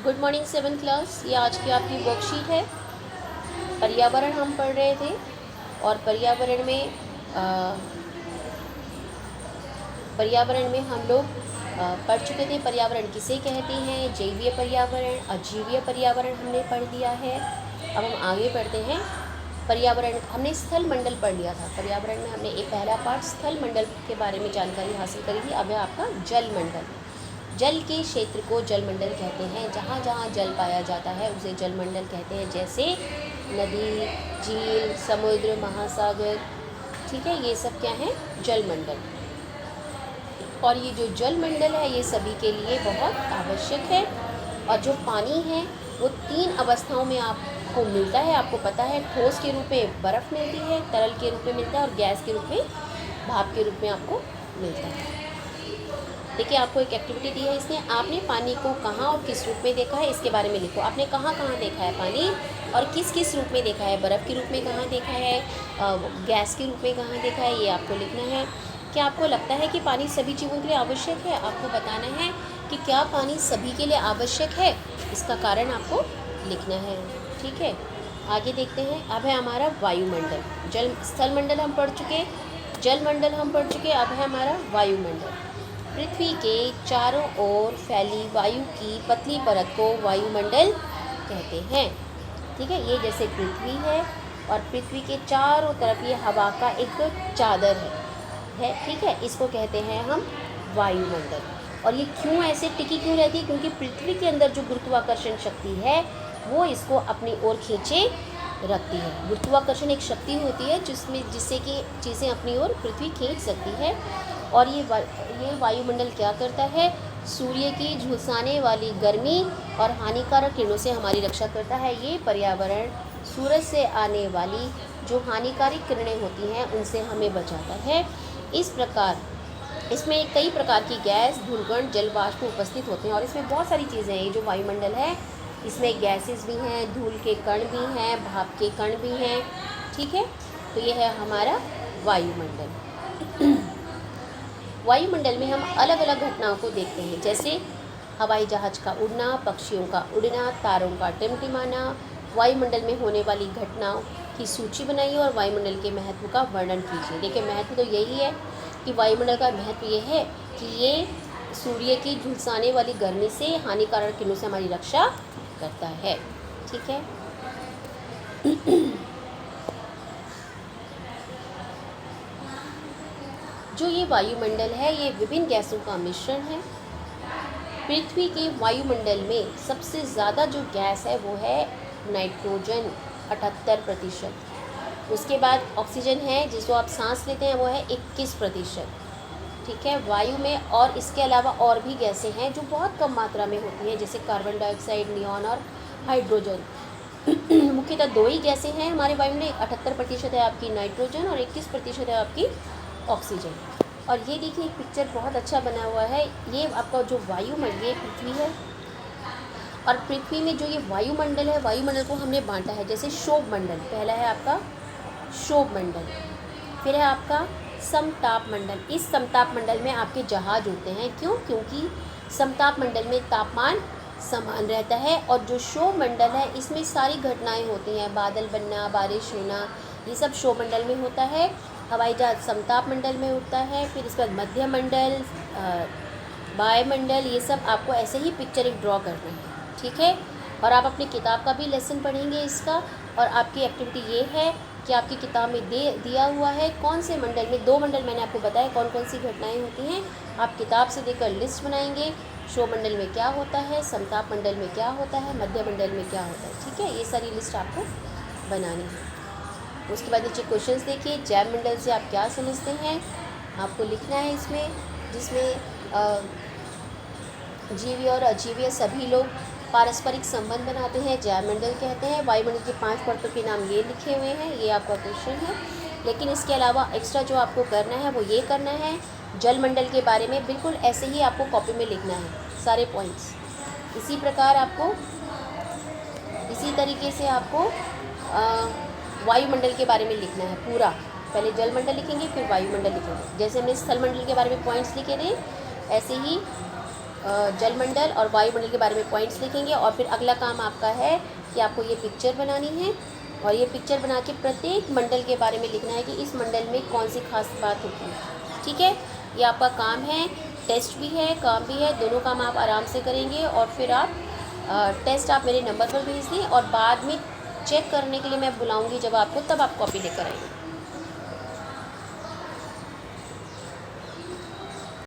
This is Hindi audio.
Good morning 7th class. ये आज की आपकी वर्कशीट है। पर्यावरण हम पढ़ रहे थे और पर्यावरण में हम लोग पढ़ चुके थे। पर्यावरण किसे कहते हैं, जैवीय पर्यावरण, अजीवीय पर्यावरण हमने पढ़ लिया है। अब हम आगे पढ़ते हैं। पर्यावरण हमने स्थल मंडल पढ़ लिया था। पर्यावरण में हमने एक पहला पार्ट स्थल मंडल के बारे में जानकारी हासिल करी थी। अब है आपका जल मंडल। जल के क्षेत्र को जलमंडल कहते हैं। जहाँ जहाँ जल पाया जाता है उसे जलमंडल कहते हैं, जैसे नदी, झील, समुद्र, महासागर। ठीक है, ये सब क्या है, जलमंडल। और ये जो जलमंडल है ये सभी के लिए बहुत आवश्यक है। और जो पानी है वो 3 अवस्थाओं में आपको मिलता है। आपको पता है, ठोस के रूप में बर्फ़ मिलती है, तरल के रूप में मिलता है और गैस के रूप में, भाप के रूप में आपको मिलता है। देखिए, आपको एक एक्टिविटी दी है इसने। आपने पानी को कहाँ और किस रूप में देखा है, इसके बारे में लिखो। आपने कहाँ कहाँ देखा है पानी और किस किस रूप में देखा है, बर्फ़ के रूप में कहाँ देखा है, गैस के रूप में कहाँ देखा है, ये आपको लिखना है। क्या आपको लगता है कि पानी सभी जीवों के लिए आवश्यक है? आपको बताना है कि क्या पानी सभी के लिए आवश्यक है, इसका कारण आपको लिखना है। ठीक है, आगे देखते हैं। अब है हमारा वायुमंडल। स्थल मंडल हम पढ़ चुके, जल मंडल हम पढ़ चुके। अब है हमारा वायुमंडल। पृथ्वी के चारों ओर फैली वायु की पतली परत को वायुमंडल कहते हैं। ठीक है, ये जैसे पृथ्वी है और पृथ्वी के चारों तरफ ये हवा का एक चादर है। ठीक है, इसको कहते हैं हम वायुमंडल। और ये क्यों ऐसे टिकी क्यों रहती है? क्योंकि पृथ्वी के अंदर जो गुरुत्वाकर्षण शक्ति है वो इसको अपनी ओर खींचे रखती है। गुरुत्वाकर्षण एक शक्ति होती है जिससे कि चीज़ें अपनी ओर पृथ्वी खींच सकती है। और ये वायुमंडल क्या करता है? सूर्य की झुलसाने वाली गर्मी और हानिकारक किरणों से हमारी रक्षा करता है। ये पर्यावरण सूरज से आने वाली जो हानिकारक किरणें होती हैं उनसे हमें बचाता है। इस प्रकार इसमें कई प्रकार की गैस, धूलकण, जलवाष्प उपस्थित होते हैं। और इसमें बहुत सारी चीज़ें हैं। ये जो वायुमंडल है इसमें गैसेस भी हैं, धूल के कण भी हैं, भाप के कण भी हैं। ठीक है, तो ये है हमारा वायुमंडल। वायुमंडल में हम अलग अलग घटनाओं को देखते हैं, जैसे हवाई जहाज का उड़ना, पक्षियों का उड़ना, तारों का टिमटिमाना। वायुमंडल में होने वाली घटनाओं की सूची बनाइए और वायुमंडल के महत्व का वर्णन कीजिए। देखिए, महत्व तो यही है कि वायुमंडल का महत्व ये है कि ये सूर्य की झुलसाने वाली गर्मी से, हानिकारक किरणों से हमारी रक्षा करता है। ठीक है, जो ये वायुमंडल है ये विभिन्न गैसों का मिश्रण है। पृथ्वी के वायुमंडल में सबसे ज़्यादा जो गैस है वो है नाइट्रोजन, 78%। उसके बाद ऑक्सीजन है जिसको आप सांस लेते हैं, वो है 21%। ठीक है, वायु में और इसके अलावा और भी गैसें हैं जो बहुत कम मात्रा में होती हैं, जैसे कार्बन डाइऑक्साइड, नियॉन और हाइड्रोजन। मुख्यतः 2 ही गैसें हैं हमारे वायु में। 78% है आपकी नाइट्रोजन और 21% है आपकी ऑक्सीजन। और ये देखिए, एक पिक्चर बहुत अच्छा बना हुआ है। ये आपका जो वायुमंडल, ये पृथ्वी है और पृथ्वी में जो ये वायुमंडल है, वायुमंडल को हमने बांटा है। जैसे शोभ मंडल, पहला है आपका शोभ मंडल, फिर है आपका समताप मंडल। इस समताप मंडल में आपके जहाज उड़ते हैं। क्यों? क्योंकि समताप मंडल में तापमान समान रहता है। और जो शोभ मंडल है इसमें सारी घटनाएं होती हैं, बादल बनना, बारिश होना, ये सब शोभ मंडल में होता है। हवाई जहाज समताप मंडल में उड़ता है। फिर इसके बाद मध्य मंडल, वायुमंडल, ये सब आपको ऐसे ही पिक्चर एक ड्रॉ करना है। ठीक है, और आप अपनी किताब का भी लेसन पढ़ेंगे इसका। और आपकी एक्टिविटी ये है कि आपकी किताब में दिया हुआ है कौन से मंडल में, 2 मंडल मैंने आपको बताया कौन कौन सी घटनाएं होती हैं। आप किताब से देखकर लिस्ट बनाएंगे, शोभ मंडल में क्या होता है, समताप मंडल में क्या होता है, मध्य मंडल में क्या होता है। ठीक है, ये सारी लिस्ट आपको बनानी है। उसके बाद नीचे क्वेश्चंस देखिए। जैव मंडल से आप क्या समझते हैं, आपको लिखना है इसमें, जिसमें जीवीय और अजीवीय सभी लोग पारस्परिक संबंध बनाते हैं, जैव मंडल कहते हैं। वायुमंडल के 5 परतों के नाम ये लिखे हुए हैं, ये आपका क्वेश्चन है। लेकिन इसके अलावा एक्स्ट्रा जो आपको करना है वो ये करना है, जल मंडल के बारे में बिल्कुल ऐसे ही आपको कॉपी में लिखना है सारे पॉइंट्स। इसी प्रकार आपको, इसी तरीके से आपको वायुमंडल के बारे में लिखना है पूरा। पहले जल मंडल लिखेंगे, फिर वायुमंडल लिखेंगे। जैसे हमने स्थल मंडल के बारे में पॉइंट्स लिखे थे, ऐसे ही जलमंडल और वायुमंडल के बारे में पॉइंट्स लिखेंगे। और फिर अगला काम आपका है कि आपको ये पिक्चर बनानी है और ये पिक्चर बना के प्रत्येक मंडल के बारे में लिखना है कि इस मंडल में कौन सी खास बात होती है। ठीक है, ये आपका काम है, टेस्ट भी है, काम भी है, दोनों काम आप आराम से करेंगे। और फिर आप टेस्ट आप मेरे नंबर पर भेज दें और बाद में चेक करने के लिए मैं बुलाऊंगी जब आपको, तब आप कॉपी लेकर आएंगे।